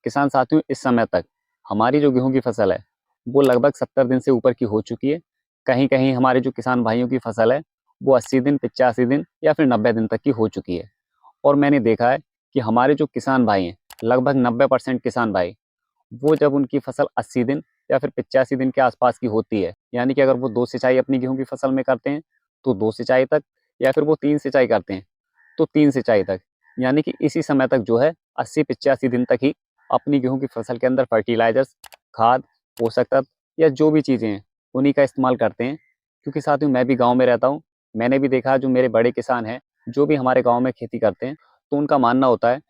किसान साथियों, इस समय तक हमारी जो गेहूं की फसल है वो लगभग 70 दिन से ऊपर की हो चुकी है। कहीं कहीं हमारे जो किसान भाइयों की फसल है वो 80 दिन, 85 दिन या फिर 90 दिन तक की हो चुकी है। और मैंने देखा है कि हमारे जो किसान भाई हैं, लगभग 90% किसान भाई, वो जब उनकी फसल 80 दिन या फिर 85 दिन के आसपास की होती है, यानी कि अगर वो 2 सिंचाई अपनी गेहूं की फसल में करते हैं तो 2 सिंचाई तक, या फिर वो 3 सिंचाई करते हैं तो 3 सिंचाई तक, यानी कि इसी समय तक जो है 80-85 दिन तक ही अपनी गेहूं की फसल के अंदर फर्टिलाइजर्स, खाद, पोषक तत्व या जो भी चीज़ें हैं उन्हीं का इस्तेमाल करते हैं। क्योंकि साथियों, मैं भी गांव में रहता हूं, मैंने भी देखा जो मेरे बड़े किसान हैं जो भी हमारे गांव में खेती करते हैं, तो उनका मानना होता है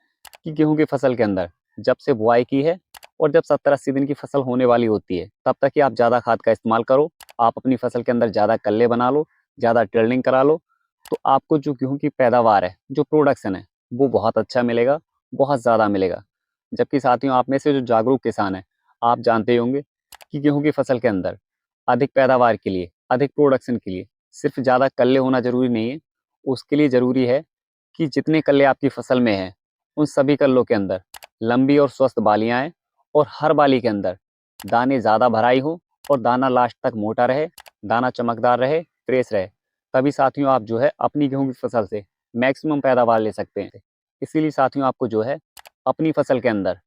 कि गेहूं की फसल के अंदर जब से बुआई की है और जब 70-80 दिन की फसल होने वाली होती है तब तक ही आप ज़्यादा खाद का इस्तेमाल करो। आप अपनी फसल के अंदर ज़्यादा कल्ले बना लो, ज़्यादा टिल्डिंग करा लो, तो आपको जो गेहूं की पैदावार है, जो प्रोडक्शन है, वो बहुत अच्छा मिलेगा, बहुत ज़्यादा मिलेगा। जबकि साथियों, आप में से जो जागरूक किसान हैं, आप जानते ही होंगे कि गेहूं की फसल के अंदर अधिक पैदावार के लिए, अधिक प्रोडक्शन के लिए सिर्फ ज़्यादा कल्ले होना ज़रूरी नहीं है। उसके लिए ज़रूरी है कि जितने कल्ले आपकी फसल में हैं, उन सभी कल्लों के अंदर लंबी और स्वस्थ बालियां आएँ और हर बाली के अंदर दाने ज़्यादा भराई हो और दाना लास्ट तक मोटा रहे, दाना चमकदार रहे, फ्रेश रहे। तभी साथियों आप जो है अपनी गेहूं की फसल से मैक्सिमम पैदावार ले सकते हैं। इसीलिए साथियों, आपको जो है अपनी फसल के अंदर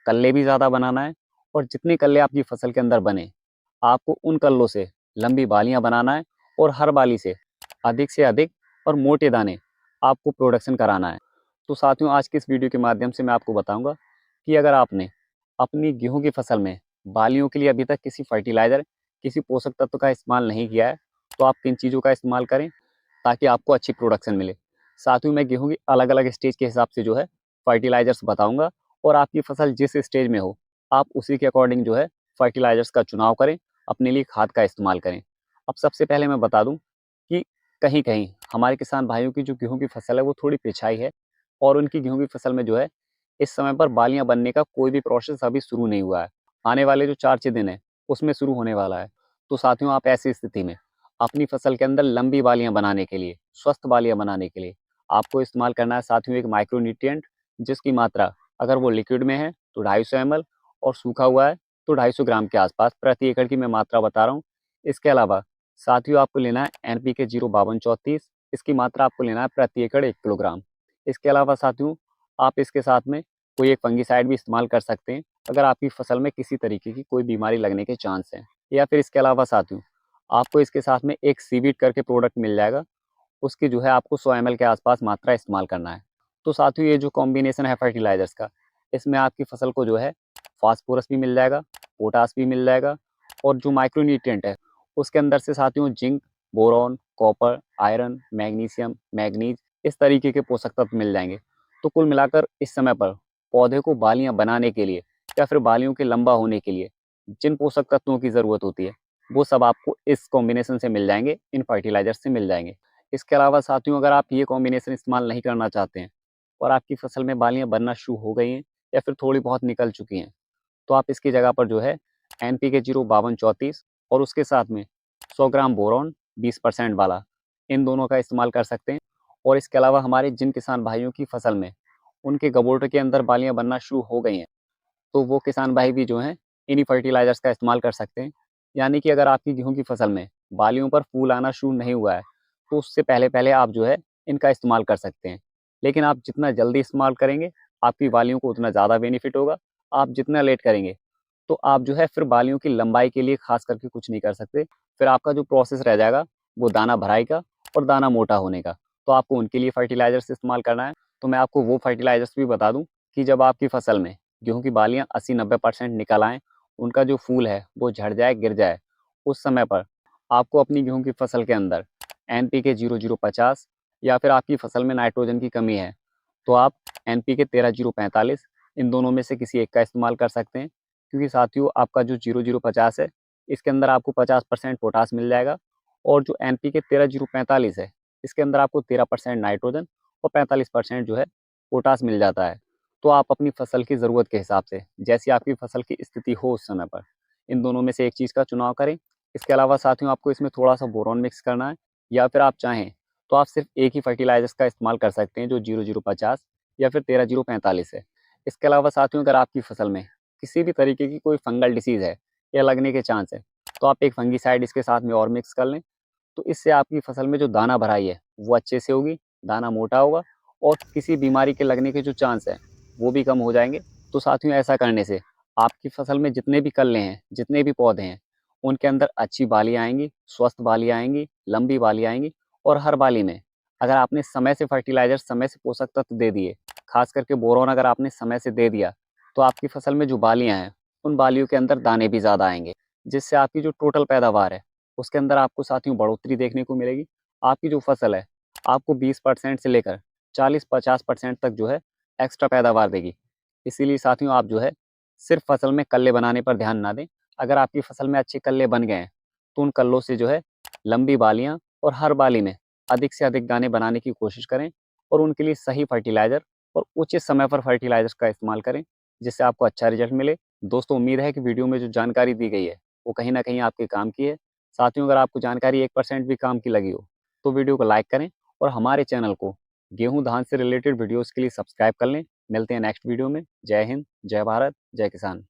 कल्ले भी ज़्यादा बनाना है, और जितने कल्ले आपकी फसल के अंदर बने, आपको उन कल्लों से लंबी बालियां बनाना है और हर बाली से अधिक और मोटे दाने आपको प्रोडक्शन कराना है। तो साथियों, आज की इस वीडियो के माध्यम से मैं आपको बताऊंगा कि अगर आपने अपनी गेहूं की फसल में बालियों के लिए अभी तक किसी फर्टिलाइज़र, किसी पोषक तत्व का इस्तेमाल नहीं किया है, तो आप किन चीज़ों का इस्तेमाल करें ताकि आपको अच्छी प्रोडक्शन मिले। साथ ही मैं गेहूं की अलग-अलग स्टेज के हिसाब से जो है फर्टिलाइज़र्स बताऊंगा, और आपकी फसल जिस स्टेज में हो, आप उसी के अकॉर्डिंग जो है फर्टिलाइज़र्स का चुनाव करें, अपने लिए खाद का इस्तेमाल करें। अब सबसे पहले मैं बता दूं कि कहीं-कहीं हमारे किसान भाइयों की जो गेहूं की फसल है वो थोड़ी पिछाई है, और उनकी गेहूं की फसल में जो है इस समय पर बालियां बनने का कोई भी प्रोसेस अभी शुरू नहीं हुआ है। आने वाले जो 4-6 दिन है उसमें शुरू होने वाला है। तो साथियों, आप ऐसी स्थिति में अपनी फसल के अंदर लंबी बालियां बनाने के लिए, स्वस्थ बालियां बनाने के लिए आपको इस्तेमाल करना है साथियों एक माइक्रो न्यूट्रिएंट, जिसकी मात्रा अगर वो लिक्विड में है तो 250 ml और सूखा हुआ है तो 250 ग्राम के आसपास प्रति एकड़ की मैं मात्रा बता रहा हूँ। इसके अलावा साथियों, आपको लेना है NPK 05234, इसकी मात्रा आपको लेना है प्रति एकड़ 1 किलोग्राम। इसके अलावा साथियों, आप इसके साथ में कोई एक फंगिसाइड भी इस्तेमाल कर सकते हैं अगर आपकी फसल में किसी तरीके की कोई बीमारी लगने के चांस हैं। या फिर इसके अलावा साथियों, आपको इसके साथ में एक सीवीड करके प्रोडक्ट मिल जाएगा, उसकी जो है आपको 100 ml के आसपास मात्रा इस्तेमाल करना है। तो साथियों, ये जो कॉम्बिनेशन है फर्टिलाइजर्स का, इसमें आपकी फसल को जो है फास्फोरस भी मिल जाएगा, पोटास भी मिल जाएगा, और जो माइक्रो न्यूट्रिएंट है उसके अंदर से साथियों zinc, boron, copper, iron, magnesium, manganese, इस तरीके के पोषक तत्व मिल जाएंगे। तो कुल मिलाकर इस समय पर पौधे को बालियां बनाने के लिए या फिर बालियों के लंबा होने के लिए जिन पोषक तत्वों की ज़रूरत होती है वो सब आपको इस कॉम्बिनेशन से मिल जाएंगे, इन फर्टिलाइजर से मिल जाएंगे। इसके अलावा साथियों, अगर आप ये कॉम्बिनेशन इस्तेमाल नहीं करना चाहते हैं और आपकी फसल में बालियां बनना शुरू हो गई हैं या फिर थोड़ी बहुत निकल चुकी हैं, तो आप इसकी जगह पर जो है NPK 05234 और उसके साथ में 100 ग्राम बोरॉन 20% वाला, इन दोनों का इस्तेमाल कर सकते हैं। और इसके अलावा हमारे जिन किसान भाइयों की फसल में उनके गबोटे के अंदर बालियां बनना शुरू हो गई हैं, तो वो किसान भाई भी जो हैं इन्हीं फर्टिलाइजर्स का इस्तेमाल कर सकते हैं। यानी कि अगर आपकी गेहूं की फसल में बालियों पर फूल आना शुरू नहीं हुआ है, तो उससे पहले-पहले आप जो है इनका इस्तेमाल कर सकते हैं। लेकिन आप जितना जल्दी इस्तेमाल करेंगे, आपकी बालियों को उतना ज़्यादा बेनिफिट होगा। आप जितना लेट करेंगे, तो आप जो है फिर बालियों की लंबाई के लिए ख़ास करके कुछ नहीं कर सकते। फिर आपका जो प्रोसेस रह जाएगा, वो दाना भराई का और दाना मोटा होने का। तो आपको उनके लिए फर्टिलाइज़र्स इस्तेमाल करना है। तो मैं आपको वो फर्टिलाइज़र्स भी बता दूँ कि जब आपकी फसल में गेहूँ की बालियाँ 80-90% निकल आएँ, उनका जो फूल है वो झड़ जाए, गिर जाए, उस समय पर आपको अपनी गेहूँ की फसल के अंदर NPK 0050, या फिर आपकी फसल में नाइट्रोजन की कमी है, तो आप NPK 13045, इन दोनों में से किसी एक का इस्तेमाल कर सकते हैं। क्योंकि साथियों, आपका जो 0050 है, इसके अंदर आपको 50% पोटास मिल जाएगा, और जो NPK 13045 है, इसके अंदर आपको 13% नाइट्रोजन और 45% जो है पोटास मिल जाता है। तो आप अपनी फसल की ज़रूरत के हिसाब से, जैसी आपकी फसल की स्थिति हो उस समय पर, इन दोनों में से एक चीज़ का चुनाव करें। इसके अलावा साथियों, आपको इसमें थोड़ा-सा बोरॉन मिक्स करना है, या फिर आप चाहें तो आप सिर्फ एक ही फर्टिलाइज़र्स का इस्तेमाल कर सकते हैं जो 0050 या फिर 13045 है। इसके अलावा साथियों अगर आपकी फसल में किसी भी तरीके की कोई फंगल डिसीज़ है या लगने के चांस है, तो आप एक फंगीसाइड इसके साथ में और मिक्स कर लें। तो इससे आपकी फसल में जो दाना भराई है वो अच्छे से होगी, दाना मोटा होगा और किसी बीमारी के लगने के जो चांस है वो भी कम हो जाएंगे। तो साथियों ऐसा करने से आपकी फसल में जितने भी कल्ले हैं, जितने भी पौधे हैं, उनके अंदर अच्छी बाली आएंगी, स्वस्थ बाली आएंगी, लंबी बाली आएंगी। और हर बाली में अगर आपने समय से फर्टिलाइजर, समय से पोषक तत्व दे दिए, खास करके बोरोन अगर आपने समय से दे दिया, तो आपकी फसल में जो बालियां हैं उन बालियों के अंदर दाने भी ज़्यादा आएंगे, जिससे आपकी जो टोटल पैदावार है उसके अंदर आपको साथियों बढ़ोतरी देखने को मिलेगी। आपकी जो फसल है आपको 20% से लेकर 40-50% तक जो है एक्स्ट्रा पैदावार देगी। इसीलिए साथियों आप जो है सिर्फ फसल में कल्ले बनाने पर ध्यान ना दें। अगर आपकी फसल में अच्छे कल्ले बन गए हैं तो उन कल्लों से जो है लंबी बालियां और हर बाली में अधिक से अधिक दाने बनाने की कोशिश करें और उनके लिए सही फर्टिलाइज़र और उचित समय पर फर्टिलाइज़र का इस्तेमाल करें, जिससे आपको अच्छा रिजल्ट मिले। दोस्तों उम्मीद है कि वीडियो में जो जानकारी दी गई है वो कहीं न कहीं आपके काम की है। साथियों अगर आपको जानकारी 1% भी काम की लगी हो तो वीडियो को लाइक करें और हमारे चैनल को गेहूं धान से रिलेटेड वीडियोस के लिए सब्सक्राइब कर लें। मिलते हैं नेक्स्ट वीडियो में। जय हिंद, जय भारत, जय किसान।